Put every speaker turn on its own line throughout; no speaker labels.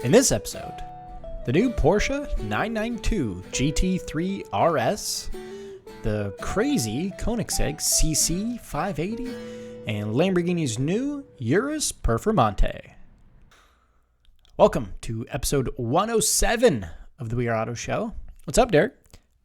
In this episode, the new Porsche 992 GT3 RS, the crazy Koenigsegg CC850, and Lamborghini's new Urus Performante. Welcome to episode 107 of the We Are Auto Show. What's up, Derek?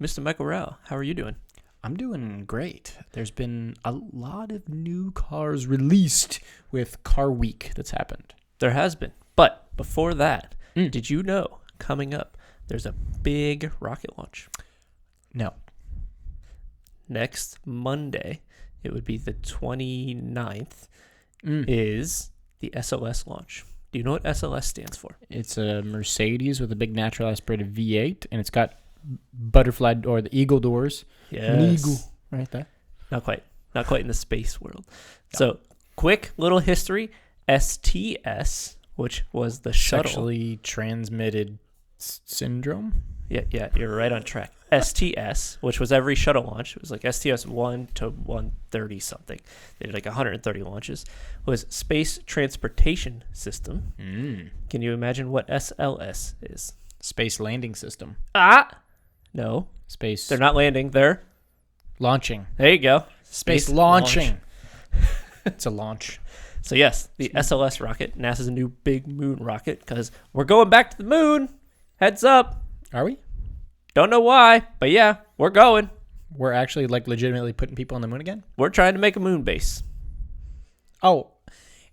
Mr. Michael Rao, how are you doing?
I'm doing great. There's been a lot of new cars released with Car Week that's happened.
There has been. But before that, did you know coming up there's a big rocket launch?
No.
Next Monday, it would be the 29th, is the SLS launch. Do you know what SLS stands for?
It's a Mercedes with a big natural aspirated V8, and it's got butterfly or the eagle doors.
Yes.
An eagle right there.
Not quite. Not quite in the space world. Yeah. So, quick little history. STS, which was the shuttle.
Sexually transmitted syndrome?
Yeah, you're right on track. STS, which was every shuttle launch. It was like STS 1 to 130 something. They did like 130 launches. Was Space Transportation System. Can you imagine what SLS is?
Space Landing System.
No.
Space.
They're not landing. They're
launching.
There you go.
Space launching. It's a launch.
So yes, the SLS rocket, NASA's new big moon rocket, because we're going back to the moon. Heads up.
Are we?
Don't know why, but yeah, we're going.
We're actually like legitimately putting people on the moon again?
We're trying to make a moon base.
Oh,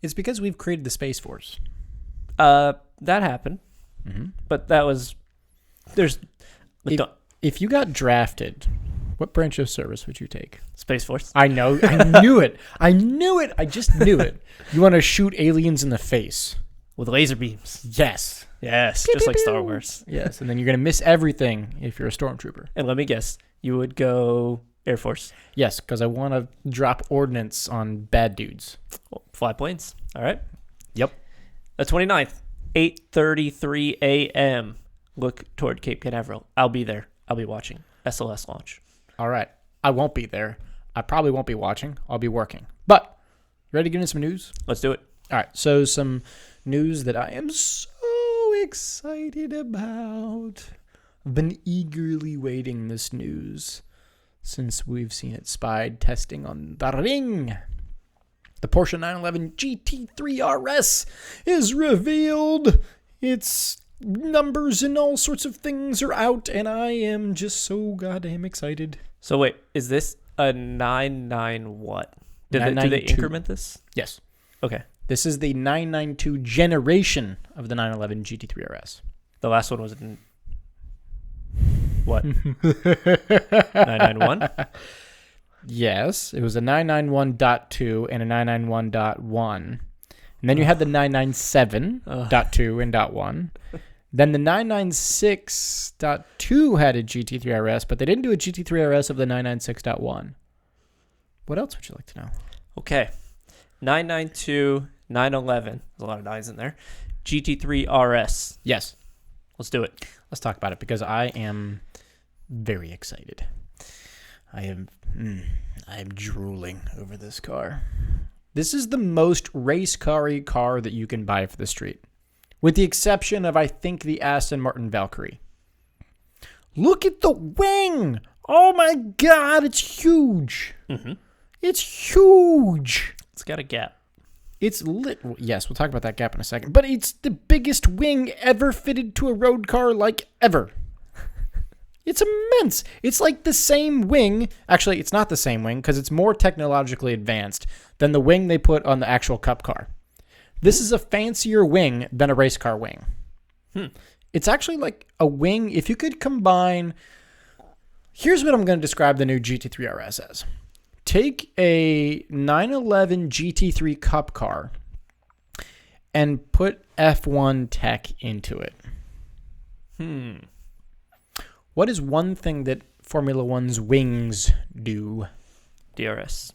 it's because we've created the Space Force.
That happened. But that was,
If you got drafted, what branch of service would you take?
Space Force.
I know. I knew it. I just knew it. You want to shoot aliens in the face.
With laser beams.
Yes.
Yes,
Pew,
just
pew,
like
pew.
Star Wars.
Yes, and then you're going to miss everything if you're a stormtrooper.
And let me guess, you would go Air Force.
Yes, because I want to drop ordnance on bad dudes.
Well, fly planes. All right.
Yep.
The 29th, 8:33 a.m. Look toward Cape Canaveral. I'll be there. I'll be watching SLS launch.
All right. I won't be there. I probably won't be watching. I'll be working. But, ready to get into some news?
Let's do it.
All right. So, some news that I am so excited about. I've been eagerly waiting this news since we've seen it spied testing on the ring. The Porsche 911 GT3 RS is revealed. Its numbers and all sorts of things are out, and I am just so goddamn excited.
So wait, is this a 99 what? Do they
992.
increment this?
Yes.
Okay.
This is the 992 generation of the 911 GT3 RS.
The last one was in what? 991?
Yes, it was a 991.2 and a 991.1. And then you had the 997.2 and .1. Then the 996.2 had a GT3 RS, but they didn't do a GT3 RS of the 996.1. What else would you like to know?
Okay. 992, 911. There's a lot of nines in there. GT3 RS.
Yes.
Let's do it.
Let's talk about it because I am very excited. I am drooling over this car. This is the most race car-y car that you can buy for the street. With the exception of, I think, the Aston Martin Valkyrie. Look at the wing! Oh my god, it's huge! It's huge!
It's got a gap.
It's lit. Yes, we'll talk about that gap in a second. But it's the biggest wing ever fitted to a road car, like ever. It's immense. It's like the same wing. Actually, it's not the same wing because it's more technologically advanced than the wing they put on the actual Cup car. This is a fancier wing than a race car wing. It's actually like a wing. If you could combine... Here's what I'm going to describe the new GT3 RS as. Take a 911 GT3 Cup car and put F1 tech into it. What is one thing that Formula One's wings do?
DRS.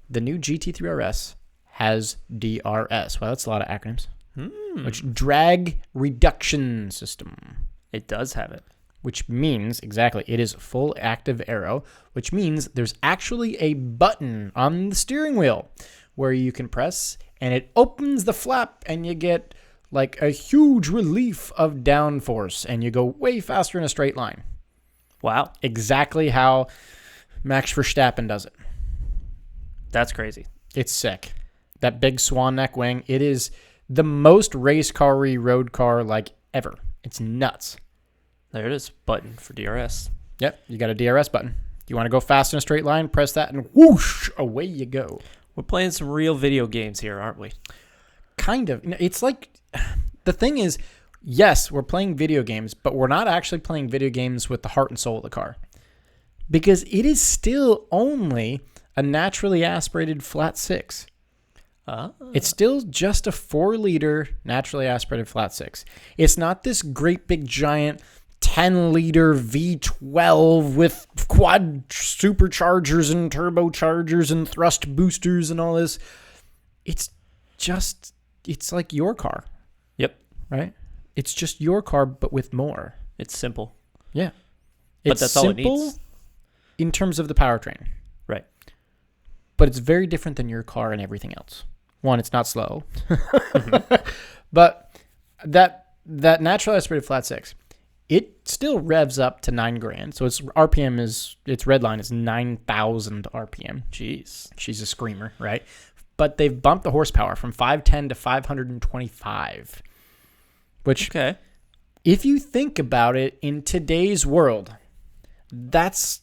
The new GT3 RS has DRS. Well, that's a lot of acronyms. Which drag reduction system.
It does have it.
which means, exactly, it is full active aero, which means there's actually a button on the steering wheel where you can press, and it opens the flap, and you get like a huge relief of downforce, and you go way faster in a straight line.
Wow.
Exactly how Max Verstappen does it.
That's crazy.
It's sick. That big swan neck wing, it is the most race car-y road car like ever. It's nuts.
There it is. Button for DRS.
Yep, you got a DRS button. You want to go fast in a straight line, press that, and whoosh, away you go.
We're playing some real video games here, aren't we?
Kind of. It's like, the thing is, yes, we're playing video games, but we're not actually playing video games with the heart and soul of the car. Because it is still only a naturally aspirated flat six. It's still just a 4-liter naturally aspirated flat six. It's not this great big giant 10-liter V12 with quad superchargers and turbochargers and thrust boosters and all this. It's like your car.
Yep.
Right? It's just your car, but with more.
It's simple.
Yeah.
But
It's
that's all it
simple
needs.
in terms of the powertrain.
Right.
But it's very different than your car and everything else. One, it's not slow. But that naturally aspirated flat six, it still revs up to $9,000. So its RPM its red line is 9,000 RPM.
Jeez.
She's a screamer, right? But they've bumped the horsepower from 510 to 525. Which,
Okay.
if you think about it in today's world, that's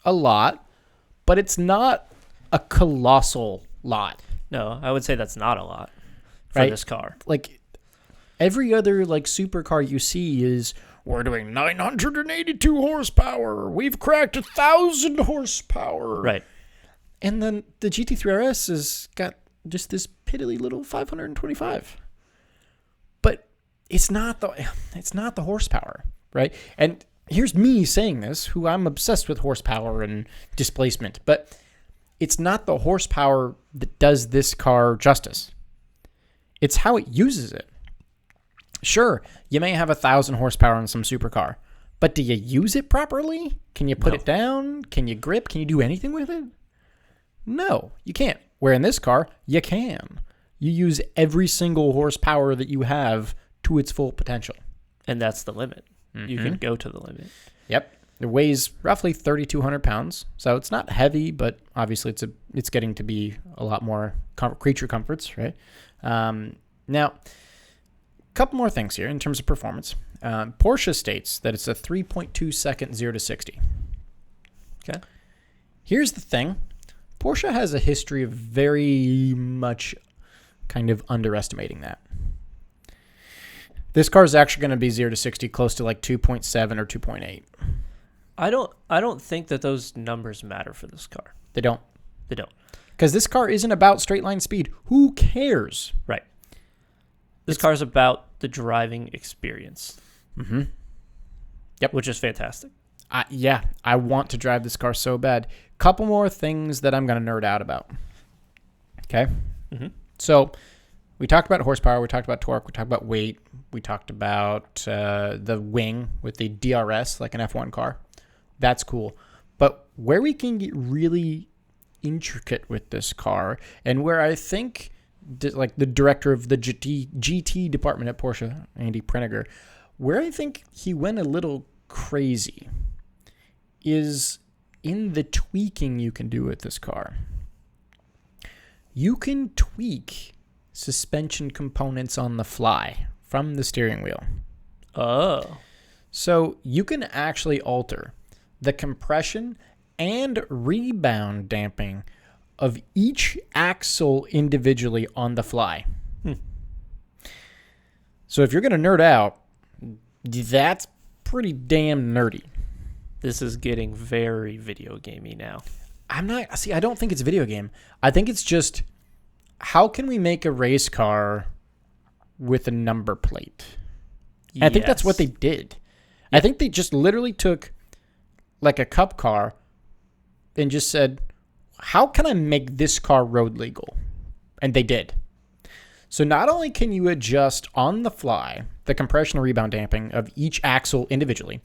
a lot, but it's not a colossal lot.
No, I would say that's not a lot for
Right?
this car.
Like every other like supercar you see is, we're doing 982 horsepower. We've cracked 1,000 horsepower.
Right.
And then the GT3 RS has got just this piddly little 525. But it's not the horsepower, right? And here's me saying this, who I'm obsessed with horsepower and displacement, but it's not the horsepower that does this car justice. It's how it uses it. Sure, you may have 1,000 horsepower on some supercar, but do you use it properly? Can you put it down? Can you grip? Can you do anything with it? No, you can't. Where in this car, you can. You use every single horsepower that you have to its full potential.
And that's the limit. You can go to the limit.
Yep. It weighs roughly 3,200 pounds, so it's not heavy, but obviously it's getting to be a lot more creature comforts, right? Now, a couple more things here in terms of performance. Porsche states that it's a 3.2 second 0 to 60.
Okay.
Here's the thing. Porsche has a history of very much kind of underestimating that. This car is actually going to be 0 to 60 close to like 2.7 or 2.8.
I don't think that those numbers matter for this car.
They don't.
They don't.
Because this car isn't about straight line speed. Who cares?
Right. This car is about the driving experience.
Mm-hmm. Yep.
Which is fantastic.
Yeah, I want to drive this car so bad. Couple more things that I'm going to nerd out about. Okay?
Mm-hmm.
So we talked about horsepower. We talked about torque. We talked about weight. We talked about the wing with the DRS, like an F1 car. That's cool. But where we can get really intricate with this car, and where I think like the director of the GT department at Porsche, Andy Preniger, where I think he went a little crazy is in the tweaking you can do with this car. You can tweak suspension components on the fly from the steering wheel.
Oh.
So you can actually alter the compression and rebound damping of each axle individually on the fly. So if you're going to nerd out, that's pretty damn nerdy.
This is getting very video gamey now.
I don't think it's a video game. I think it's just, how can we make a race car with a number plate? And I think that's what they did. Yep. I think they just literally took like a cup car and just said, how can I make this car road legal? And they did. So not only can you adjust on the fly the compression and rebound damping of each axle individually,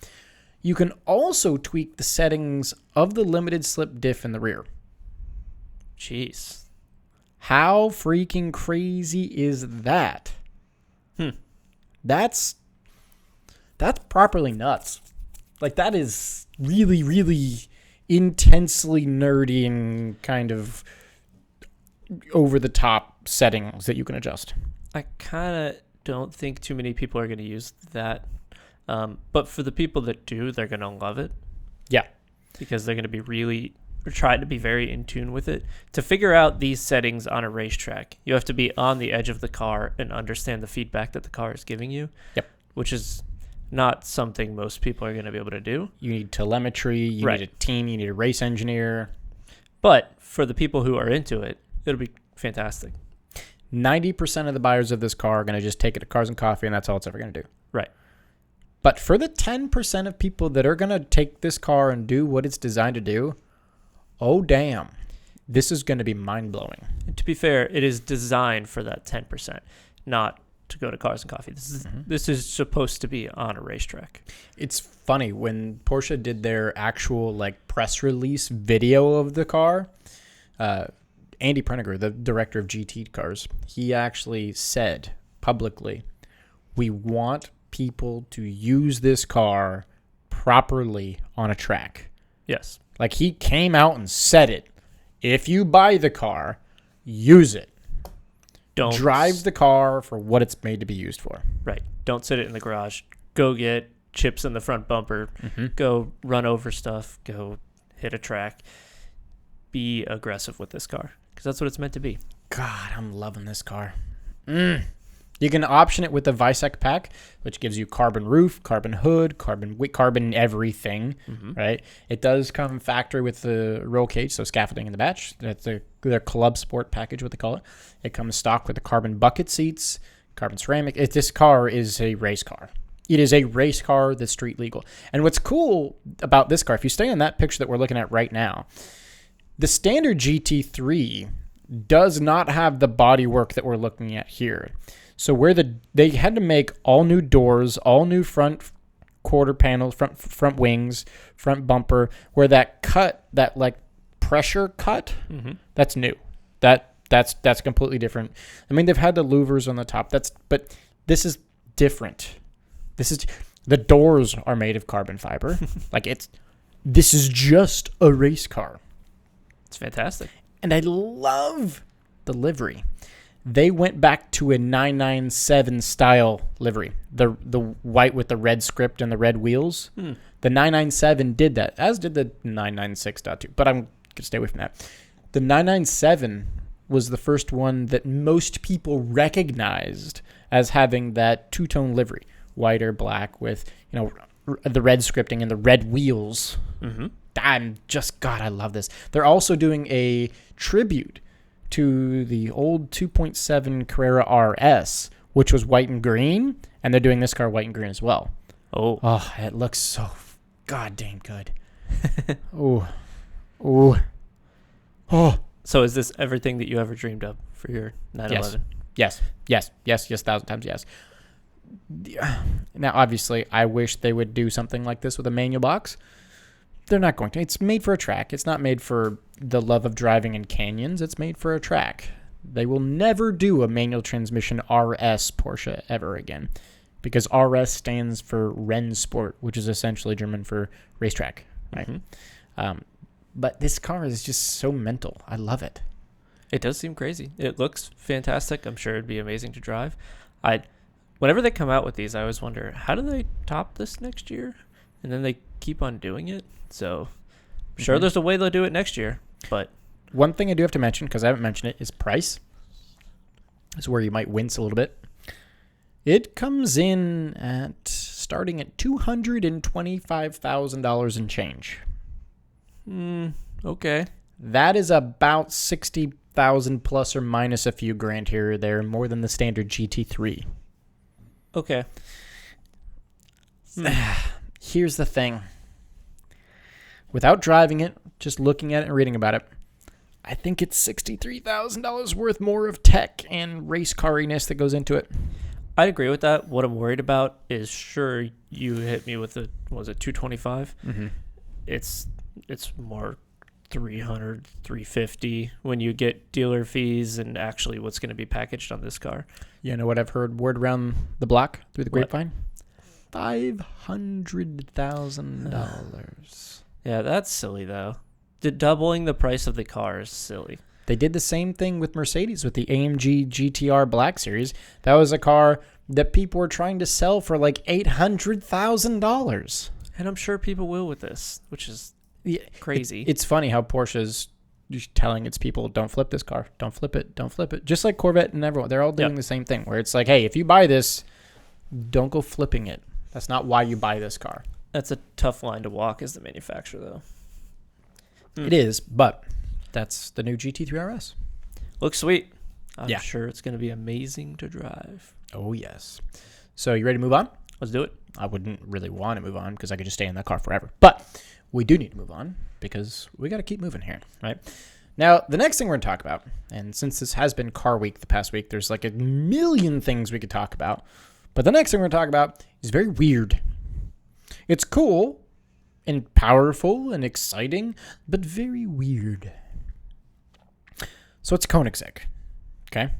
you can also tweak the settings of the limited slip diff in the rear.
Jeez.
How freaking crazy is that? That's properly nuts. Like, that is really, really intensely nerdy and kind of over-the-top settings that you can adjust.
I kind of don't think too many people are going to use that. But for the people that do, they're going to love it.
Yeah.
Because they're going to be really trying to be very in tune with it. To figure out these settings on a racetrack, you have to be on the edge of the car and understand the feedback that the car is giving you.
Yep.
Which is not something most people are going to be able to do.
You need telemetry. You need a team. You need a race engineer.
But for the people who are into it, it'll be fantastic.
90% of the buyers of this car are going to just take it to Cars and Coffee, and that's all it's ever going to do.
Right.
But for the 10% of people that are going to take this car and do what it's designed to do, oh, damn, this is going to be mind-blowing.
To be fair, it is designed for that 10%, not to go to Cars and Coffee. This is supposed to be on a racetrack.
It's funny, when Porsche did their actual like press release video of the car, Andy Preniger, the director of GT cars, he actually said publicly, we want people to use this car properly on a track.
Yes.
Like, he came out and said it. If you buy the car, use it.
Don't
drive the car for what it's made to be used for.
Right. Don't sit it in the garage. Go get chips in the front bumper. Go run over stuff. Go hit a track. Be aggressive with this car, because that's what it's meant to be.
God, I'm loving this car. You can option it with the Visec pack, which gives you carbon roof, carbon hood, carbon everything, right? It does come factory with the roll cage, so scaffolding in the back. That's their Club Sport package, what they call it. It comes stock with the carbon bucket seats, carbon ceramic. This car is a race car. It is a race car that's street legal. And what's cool about this car, if you stay on that picture that we're looking at right now, the standard GT3 does not have the bodywork that we're looking at here. So where they had to make all new doors, all new front quarter panels, front wings, front bumper, where that cut, that like pressure cut, that's new. That's completely different. I mean, they've had the louvers on the top. But this is different. The doors are made of carbon fiber. This is just a race car.
It's fantastic.
And I love the livery. They went back to a 997 style livery. The white with the red script and the red wheels. The 997 did that, as did the 996.2. But I'm going to stay away from that. The 997 was the first one that most people recognized as having that two-tone livery. White or black with, the red scripting and the red wheels. God, I love this. They're also doing a tribute to the old 2.7 Carrera RS, which was white and green, and they're doing this car white and green as well. Oh, it looks so goddamn good. Oh.
So is this everything that you ever dreamed of for your 911?
Yes, 1,000 times yes. Now, obviously, I wish they would do something like this with a manual box. They're not going to. It's made for a track. It's not made for the love of driving in canyons. It's made for a track. They will never do a manual transmission RS Porsche ever again, because RS stands for Rennsport, which is essentially German for racetrack, right? But this car is just so mental. I love it.
It does seem crazy. It looks fantastic. I'm sure it'd be amazing to drive. Whenever they come out with these, I always wonder, how do they top this next year? And then they keep on doing it. So I'm sure there's a way they'll do it next year. But
one thing I do have to mention, because I haven't mentioned it, is price. This is where you might wince a little bit. It comes in at starting at $225,000 and change.
Okay.
That is about $60,000 plus or minus a few grand here or there, more than the standard GT3.
Okay.
Here's the thing. Without driving it, just looking at it and reading about it, I think it's $63,000 worth more of tech and race cariness that goes into it.
I'd agree with that. What I'm worried about is, sure, you hit me with 225? It's more $300, $350 when you get dealer fees and actually what's going to be packaged on this car.
You know what I've heard word around the block through the
What?
grapevine? $500,000.
Yeah, that's silly though. Doubling the price of the car is silly.
They did the same thing with Mercedes with the AMG GTR Black Series. That was a car that people were trying to sell for like $800,000.
And I'm sure people will with this, which is crazy.
It's funny how Porsche's telling its people, don't flip this car. Don't flip it. Don't flip it. Just like Corvette and everyone. They're all doing the same thing where it's like, hey, if you buy this, don't go flipping it. That's not why you buy this car.
That's a tough line to walk as the manufacturer, though.
It is, but that's the new GT3 RS.
Looks sweet. I'm sure it's going to be amazing to drive.
Oh, yes. So you ready to move on?
Let's do it.
I wouldn't really want to move on because I could just stay in that car forever. But we do need to move on because we got to keep moving here, right? Now, the next thing we're going to talk about, and since this has been car week the past week, there's like a million things we could talk about. But the next thing we're going to talk about is very weird. It's cool and powerful and exciting, but very weird. So it's Koenigsegg, okay?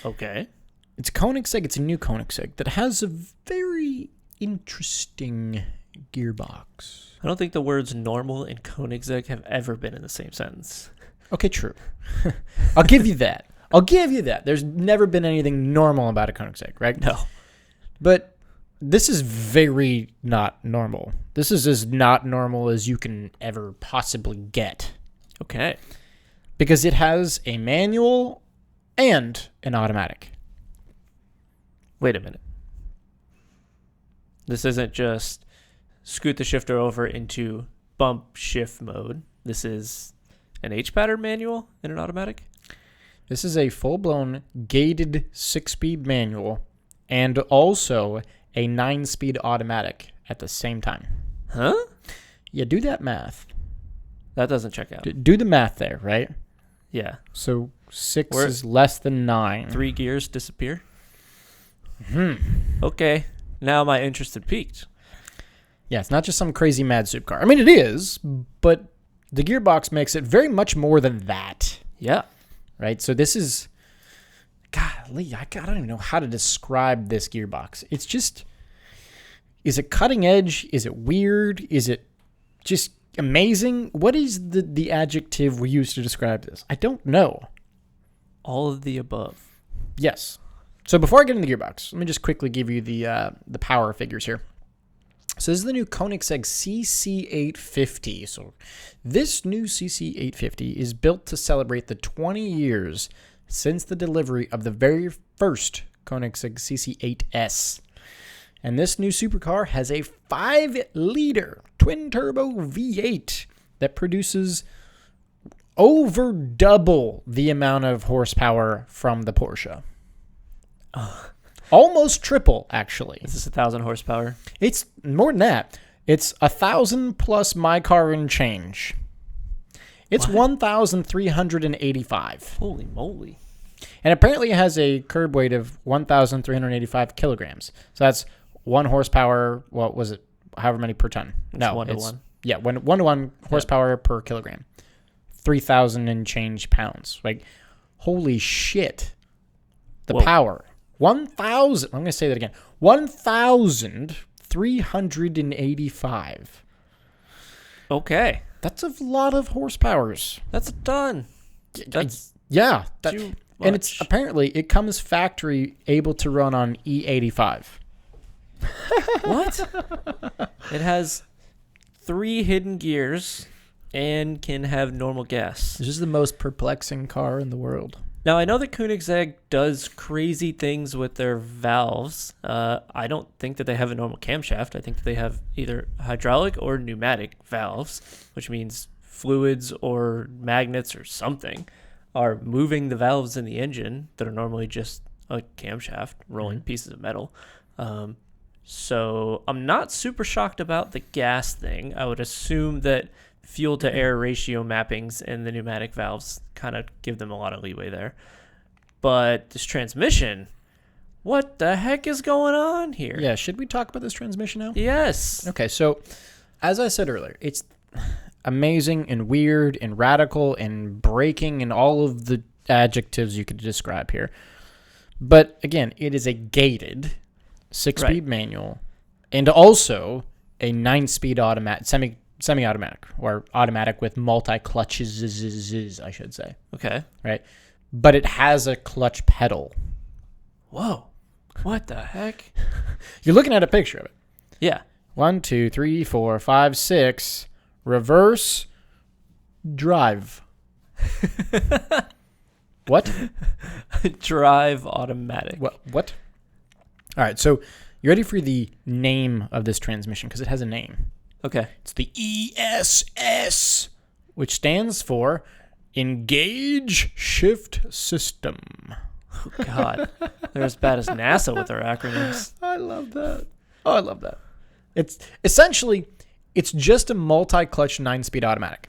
Okay.
It's Koenigsegg. It's a new Koenigsegg that has a very interesting gearbox.
I don't think the words normal and Koenigsegg have ever been in the same sentence.
Okay, true. I'll give you that. There's never been anything normal about a Koenigsegg, right?
No.
But this is very not normal. This is as not normal as you can ever possibly get.
Okay.
Because it has a manual and an automatic.
Wait a minute. This isn't just scoot the shifter over into bump shift mode. This is an H-pattern manual and an automatic?
This is a full-blown gated 6-speed manual and also a 9-speed automatic at the same time.
Huh?
Yeah, do that math.
That doesn't check out.
Do the math there, right?
Yeah.
So 6 is less than 9.
3 gears disappear? Okay. Now my interest had peaked.
Yeah, it's not just some crazy mad soup car. I mean, it is, but the gearbox makes it very much more than that.
Yeah.
Right? So this is... Golly, I don't even know how to describe this gearbox. It's just... Is it cutting edge? Is it weird? Is it just amazing? What is the adjective we use to describe this? I don't know.
All of the above.
Yes. So before I get into the gearbox, let me just quickly give you the power figures here. So this is the new Koenigsegg CC850. So this new CC850 is built to celebrate the 20 years since the delivery of the very first Koenigsegg CC8S. And this new supercar has a 5-liter twin-turbo V8 that produces over double the amount of horsepower from the Porsche. Almost triple, actually.
Is this 1,000 horsepower?
It's more than that. It's 1,000 plus my car and change. It's 1,385.
Holy moly.
And apparently it has a curb weight of 1,385 kilograms. So that's 1 horsepower. What was it? However many per ton? No,
1 to 1.
Yeah, 1 to 1 horsepower per kilogram. 3,000 and change pounds. Like, holy shit. The power. 1,000. I'm going to say that again. 1,385.
Okay.
That's a lot of horsepowers.
That's a ton. That's
yeah.
too much.
And it's apparently it comes factory able to run on E85.
What? It has 3 hidden gears and can have normal gas.
This is the most perplexing car in the world.
Now, I know that Koenigsegg does crazy things with their valves. I don't think that they have a normal camshaft. I think that they have either hydraulic or pneumatic valves, which means fluids or magnets or something are moving the valves in the engine that are normally just a camshaft, rolling pieces of metal. So I'm not super shocked about the gas thing. I would assume that fuel to air ratio mappings and the pneumatic valves kind of give them a lot of leeway there. But this transmission, what the heck is going on here?
Yeah, should we talk about this transmission now?
Yes.
Okay, so as I said earlier, it's amazing and weird and radical and breaking and all of the adjectives you could describe here. But again, it is a gated 6-speed manual and also a 9-speed automatic, semi-automatic or automatic with multi-clutches, I should say.
Okay.
Right? But it has a clutch pedal.
Whoa. What the heck?
You're looking at a picture of it.
Yeah.
1, 2, 3, 4, 5, 6. Reverse. Drive. What?
Drive automatic.
What? All right, so you ready for the name of this transmission? Because it has a name.
Okay.
It's the ESS, which stands for Engage Shift System.
Oh, God. They're as bad as NASA with their acronyms.
I love that. Oh, I love that. It's essentially, it's just a multi-clutch 9-speed automatic.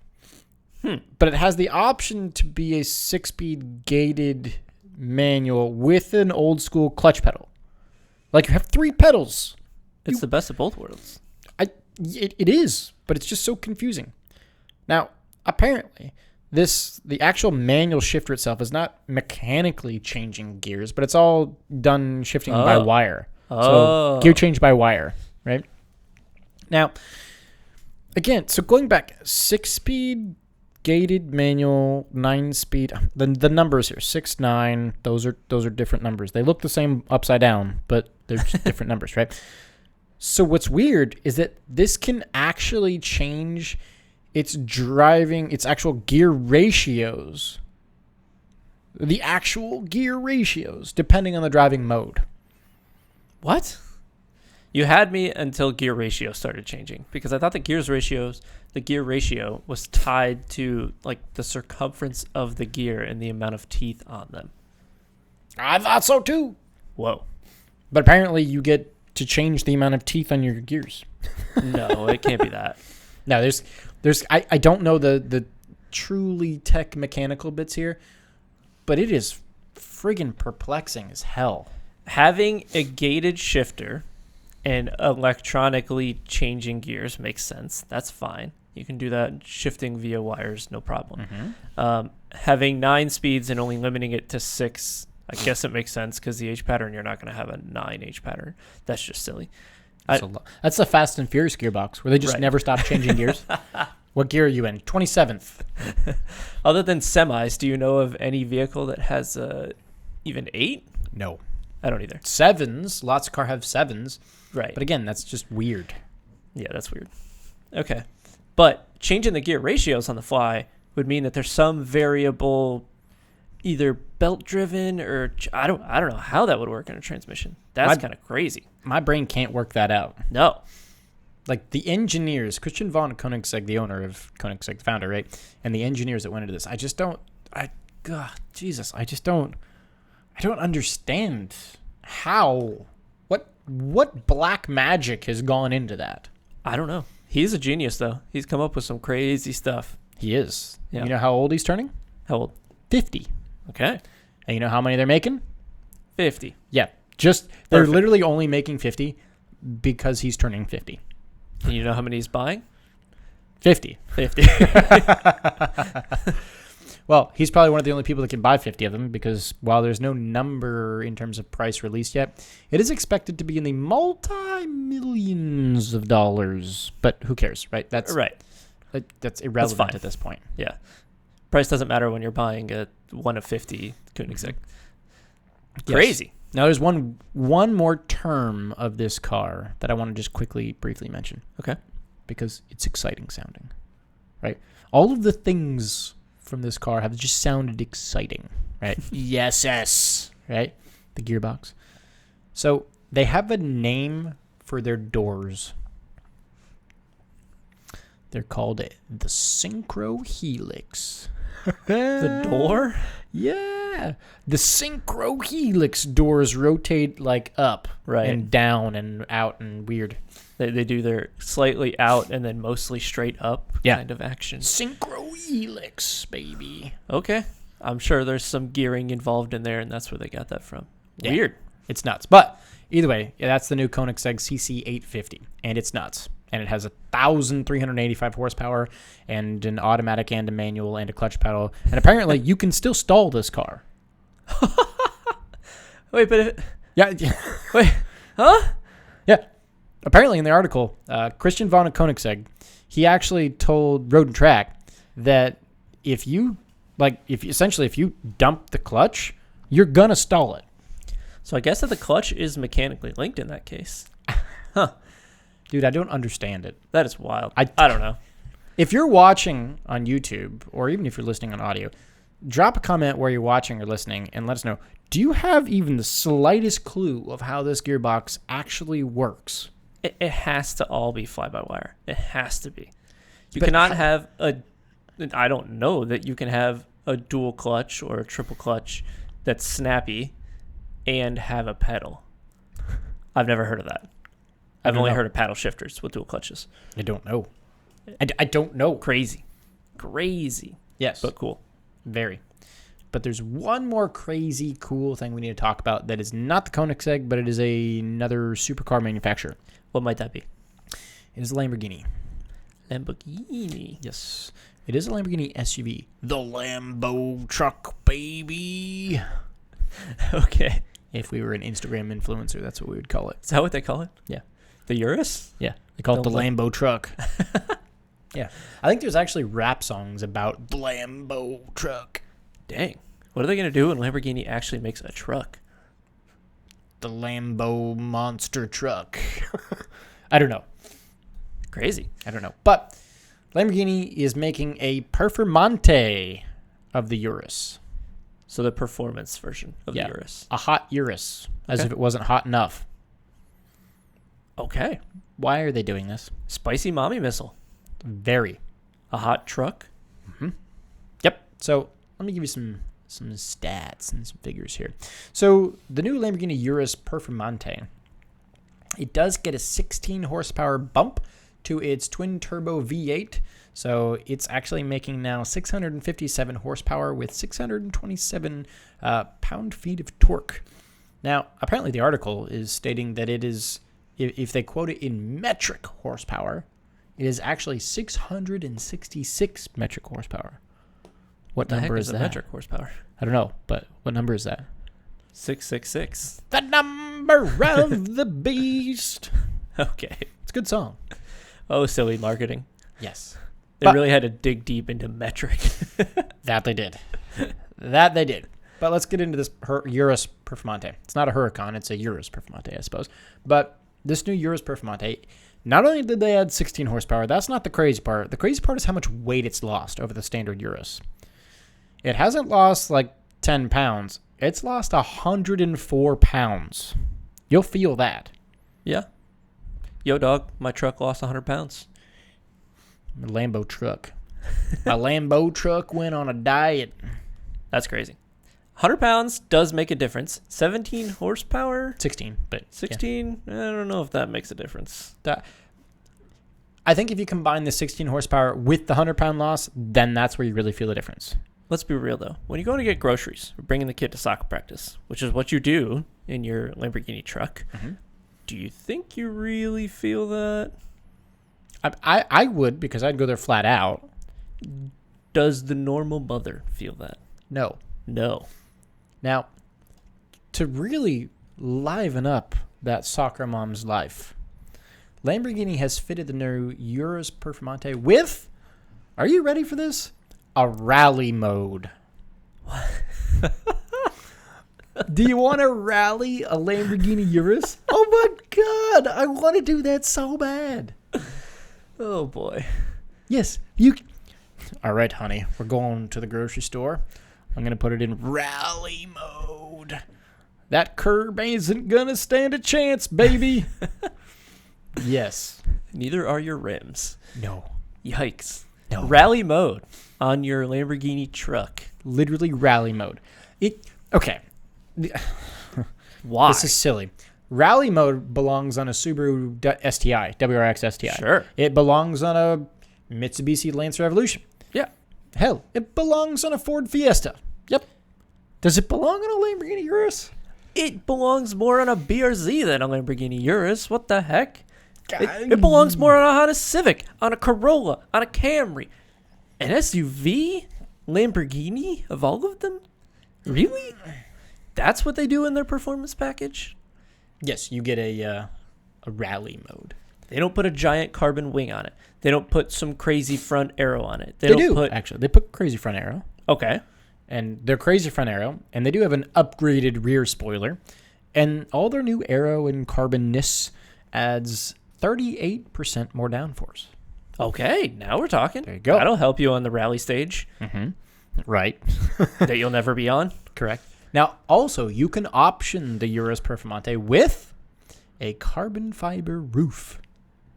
But it has the option to be a 6-speed gated manual with an old school clutch pedal. Like you have 3 pedals.
It's the best of both worlds.
It is, but it's just so confusing. Now, apparently, the actual manual shifter itself is not mechanically changing gears, but it's all done shifting by wire. So gear change by wire, right? Now, again, so going back, 6-speed gated manual, 9-speed. The numbers here, 6, 9. Those are different numbers. They look the same upside down, but they're just different numbers, right? So what's weird is that this can actually change its actual gear ratios. The actual gear ratios, depending on the driving mode.
What? You had me until gear ratio started changing, because I thought the gear ratio was tied to like the circumference of the gear and the amount of teeth on them.
I thought so too.
Whoa.
But apparently you get to change the amount of teeth on your gears.
No, it can't be that.
No, I don't know the truly tech mechanical bits here, but it is friggin' perplexing as hell.
Having a gated shifter and electronically changing gears makes sense. That's fine. You can do that shifting via wires, no problem. Mm-hmm. Having 9 speeds and only limiting it to 6, I guess it makes sense because the H pattern, you're not going to have a 9 H pattern. That's just silly.
That's the Fast and Furious gearbox where they just never stop changing gears. What gear are you in? 27th.
Other than semis, do you know of any vehicle that has even 8?
No.
I don't either.
7s. Lots of cars have 7s.
Right.
But again, that's just weird.
Yeah, that's weird. Okay. But changing the gear ratios on the fly would mean that there's some variable, either belt driven or I don't know how that would work in a transmission. That's kind of crazy.
My brain can't work that out.
No.
Like the engineers, Christian von Koenigsegg, the owner of Koenigsegg, the founder, right? And the engineers that went into this, I don't understand what black magic has gone into that.
I don't know. He's a genius, though. He's come up with some crazy stuff.
He is.
Yeah.
You know how old he's turning?
How old?
50.
Okay.
And you know how many they're making?
50.
Yeah. They're literally only making 50 because he's turning 50.
And you know how many he's buying?
50.
50.
Well, he's probably one of the only people that can buy 50 of them because while there's no number in terms of price released yet, it is expected to be in the multi-millions of dollars. But who cares, right? That's irrelevant at this point.
Yeah. Price doesn't matter when you're buying a 1 of 50 Koenigsegg. Crazy.
Yes. Now, there's one more term of this car that I want to just briefly mention.
Okay.
Because it's exciting sounding, right? All of the things from this car have just sounded exciting, right? Yes, right? The gearbox. So they have a name for their doors. They're called the Synchro Helix.
The door?
Yeah. The Synchro Helix doors rotate like up and down and out and weird.
They do their slightly out and then mostly straight up kind of action.
Synchro Helix, baby.
Okay. I'm sure there's some gearing involved in there, and that's where they got that from.
Yeah.
Weird.
It's nuts. But either way, that's the new Koenigsegg CC850, and it's nuts. and it has 1,385 horsepower and an automatic and a manual and a clutch pedal. And apparently, you can still stall this car.
Wait, but
Yeah.
wait, huh?
Yeah. Apparently, in the article, Christian von Koenigsegg, he actually told Road and Track that if you dump the clutch, you're gonna stall it.
So I guess that the clutch is mechanically linked in that case. Huh.
Dude, I don't understand it.
That is wild.
I
don't know.
If you're watching on YouTube, or even if you're listening on audio, drop a comment where you're watching or listening and let us know. Do you have even the slightest clue of how this gearbox actually works?
It has to all be fly-by-wire. It has to be. You
But
cannot have I don't know that you can have a dual clutch or a triple clutch that's snappy and have a pedal. I've never heard of that. I've only heard of paddle shifters with dual clutches.
I don't know. I don't know.
Crazy.
Yes.
But cool.
Very. But there's one more crazy, cool thing we need to talk about that is not the Koenigsegg, but it is another supercar manufacturer.
What might that be?
It is a Lamborghini.
Lamborghini.
Yes. It is a Lamborghini SUV. The Lambo truck, baby.
Okay.
If we were an Instagram influencer, that's what we would call it.
Is that what they call it?
Yeah.
The Urus?
Yeah. They call it the Lambo truck. Yeah. I think there's actually rap songs about the Lambo truck.
Dang. What are they going to do when Lamborghini actually makes a truck?
The Lambo monster truck. I don't know.
Crazy.
I don't know. But Lamborghini is making a Performante of the Urus.
So the performance version of the Urus.
A hot Urus, as if it wasn't hot enough.
Okay.
Why are they doing this?
Spicy mommy missile.
Very.
A hot truck.
Mm-hmm. Yep. So let me give you some stats and some figures here. So the new Lamborghini Urus Performante, it does get a 16 horsepower bump to its twin turbo V8. So it's actually making now 657 horsepower with 627 pound-feet of torque. Now, apparently the article is stating that it is, if they quote it in metric horsepower, it is actually 666 metric horsepower. What number is that?
Metric horsepower?
I don't know, but what number is that?
666.
The number of the beast.
Okay.
It's a good song.
Oh, silly marketing.
Yes.
They really had to dig deep into metric.
That they did. That they did. But let's get into this Urus Performante. It's not a Huracan, it's a Urus Performante, I suppose. But this new Urus Performante, not only did they add 16 horsepower, that's not the crazy part. The crazy part is how much weight it's lost over the standard Urus. It hasn't lost like 10 pounds. It's lost 104 pounds. You'll feel that.
Yeah. Yo, dog, my truck lost 100 pounds.
My Lambo truck. My Lambo truck went on a diet.
That's crazy. 100 pounds does make a difference. 17 horsepower?
16, but
16? Yeah. I don't know if that makes a difference.
I think if you combine the 16 horsepower with the 100-pound loss, then that's where you really feel the difference.
Let's be real, though. When you go to get groceries or bringing the kid to soccer practice, which is what you do in your Lamborghini truck, do you think you really feel that?
I would, because I'd go there flat out.
Does the normal mother feel that?
No. Now, to really liven up that soccer mom's life, Lamborghini has fitted the new Urus Performante with, are you ready for this? A rally mode. What? Do you want to rally a Lamborghini Urus? Oh my God, I want to do that so bad.
Oh boy.
Yes, you. All right, honey, we're going to the grocery store. I'm going to put it in rally mode. That curb isn't going to stand a chance, baby. Yes.
Neither are your rims.
No.
Yikes.
No.
Rally mode on your Lamborghini truck.
Literally rally mode. Okay.
Why?
This is silly. Rally mode belongs on a Subaru STI, WRX STI.
Sure.
It belongs on a Mitsubishi Lancer Evolution.
Yeah.
Hell, it belongs on a Ford Fiesta. Yep. Does it belong on a Lamborghini Urus?
It belongs more on a BRZ than a Lamborghini Urus. What the heck? It belongs more on a Honda Civic, on a Corolla, on a Camry. An SUV? Lamborghini? Of all of them? Really? That's what they do in their performance package?
Yes, you get a rally mode.
They don't put a giant carbon wing on it. They don't put some crazy front arrow on it.
They do, actually. They put crazy front arrow.
Okay.
And they're crazy front arrow, and they do have an upgraded rear spoiler. And all their new aero and carbonness adds 38% more downforce.
Okay, now we're talking.
There you go.
That'll help you on the rally stage.
Mm-hmm. Right.
That you'll never be on.
Correct. Now, also, you can option the Urus Performante with a carbon fiber roof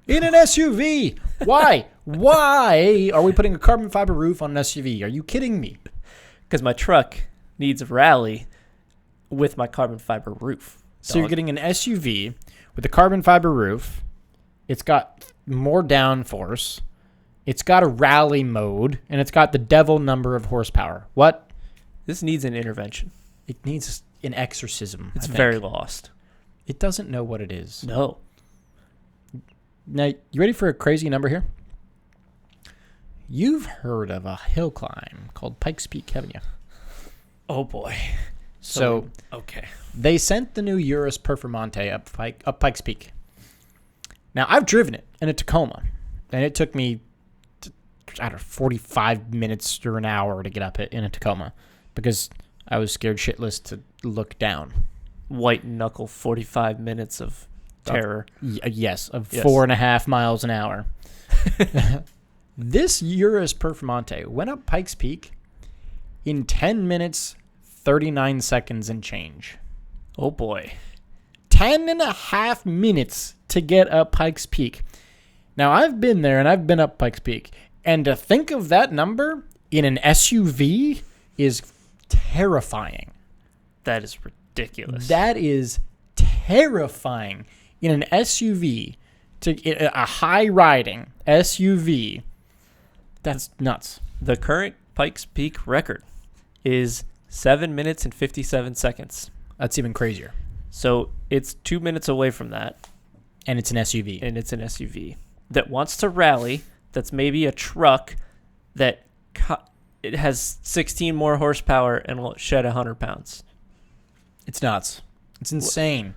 in an SUV. Why? Why are we putting a carbon fiber roof on an SUV? Are you kidding me?
Because my truck needs a rally with my carbon fiber roof.
So you're getting an SUV with a carbon fiber roof. It's got more downforce. It's got a rally mode, and it's got the devil number of horsepower. What?
This needs an intervention.
It needs an exorcism.
It's very lost.
It doesn't know what it is.
No.
Now, you ready for a crazy number here? You've heard of a hill climb called Pikes Peak, haven't you?
Oh, boy.
So
okay.
They sent the new Urus Performante up Pikes Peak. Now, I've driven it in a Tacoma, and it took me, 45 minutes or an hour to get up it in a Tacoma because I was scared shitless to look down.
White knuckle 45 minutes of terror.
Yes, 4.5 miles an hour. This Urus Performante went up Pikes Peak in 10 minutes, 39 seconds and change.
Oh, boy.
10.5 minutes to get up Pikes Peak. Now, I've been there, and I've been up Pikes Peak. And to think of that number in an SUV is terrifying.
That is ridiculous.
That is terrifying. In an SUV, a high-riding SUV, that's nuts.
The current Pikes Peak record is 7 minutes and 57 seconds.
That's even crazier.
So it's 2 minutes away from that.
And it's an SUV.
And it's an SUV that wants to rally. That's maybe a truck that it has 16 more horsepower and will shed 100 pounds.
It's nuts. It's insane.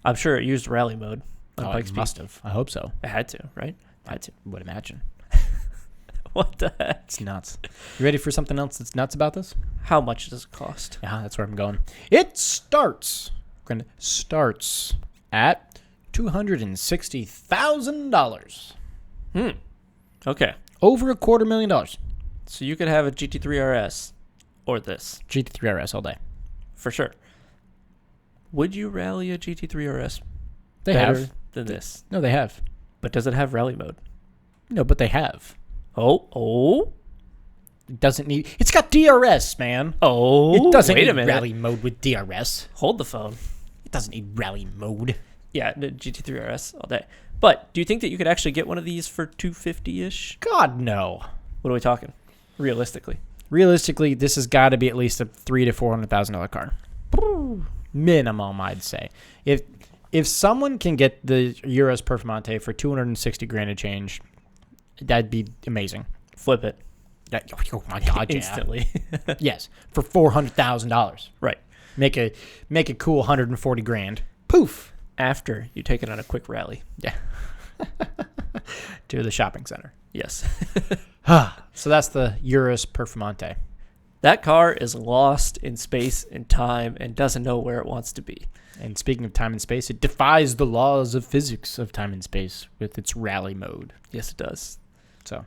I'm sure it used rally mode on Pikes
It
Peak.
must have. I hope so.
It had to, right?
I would imagine.
What the heck?
It's nuts. You ready for something else that's nuts about this?
How much does it cost?
Yeah, that's where I'm going. It starts at $260,000.
Okay.
Over $250,000.
So you could have a GT3 RS or this.
GT3 RS all day.
For sure. Would you rally a GT3 RS
They
better
have.
than this?
No, they have.
But does it have rally mode?
No, but they have.
Oh.
It doesn't need... It's got DRS, man.
Oh.
It doesn't
wait
need
a minute.
rally mode with DRS.
Hold the phone.
It doesn't need rally mode.
Yeah, the GT3 RS all day. But do you think that you could actually get one of these for $250-ish?
God, no.
What are we talking? Realistically.
Realistically, this has got to be at least a $300,000 to $400,000 car. Minimum, I'd say. If someone can get the Urus Performante for $260,000 and change, that'd be amazing.
Flip it.
Oh my God, yeah.
Instantly.
Yes, for $400,000.
Right.
Make a cool $140,000. Poof.
After you take it on a quick rally.
Yeah. To the shopping center.
Yes.
So that's the Urus Performante.
That car is lost in space and time and doesn't know where it wants to be.
And speaking of time and space, it defies the laws of physics of time and space with its rally mode.
Yes, it does.
So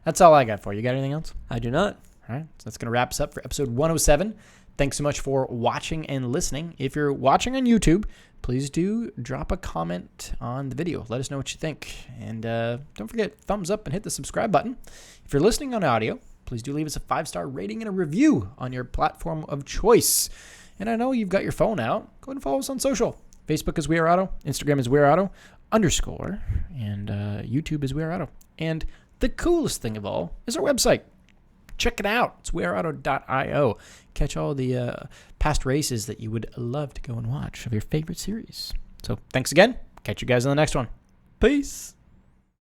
that's all I got for you. You got anything else?
I do not.
All right. So that's going to wrap us up for episode 107. Thanks so much for watching and listening. If you're watching on YouTube, please do drop a comment on the video. Let us know what you think. And don't forget, thumbs up and hit the subscribe button. If you're listening on audio, please do leave us a 5-star rating and a review on your platform of choice. And I know you've got your phone out. Go ahead and follow us on social. Facebook is We Are Auto. Instagram is We Are Auto _ and YouTube is We Are Auto. And the coolest thing of all is our website. Check it out. It's weareauto.io. Catch all the past races that you would love to go and watch of your favorite series. So thanks again. Catch you guys on the next one.
Peace.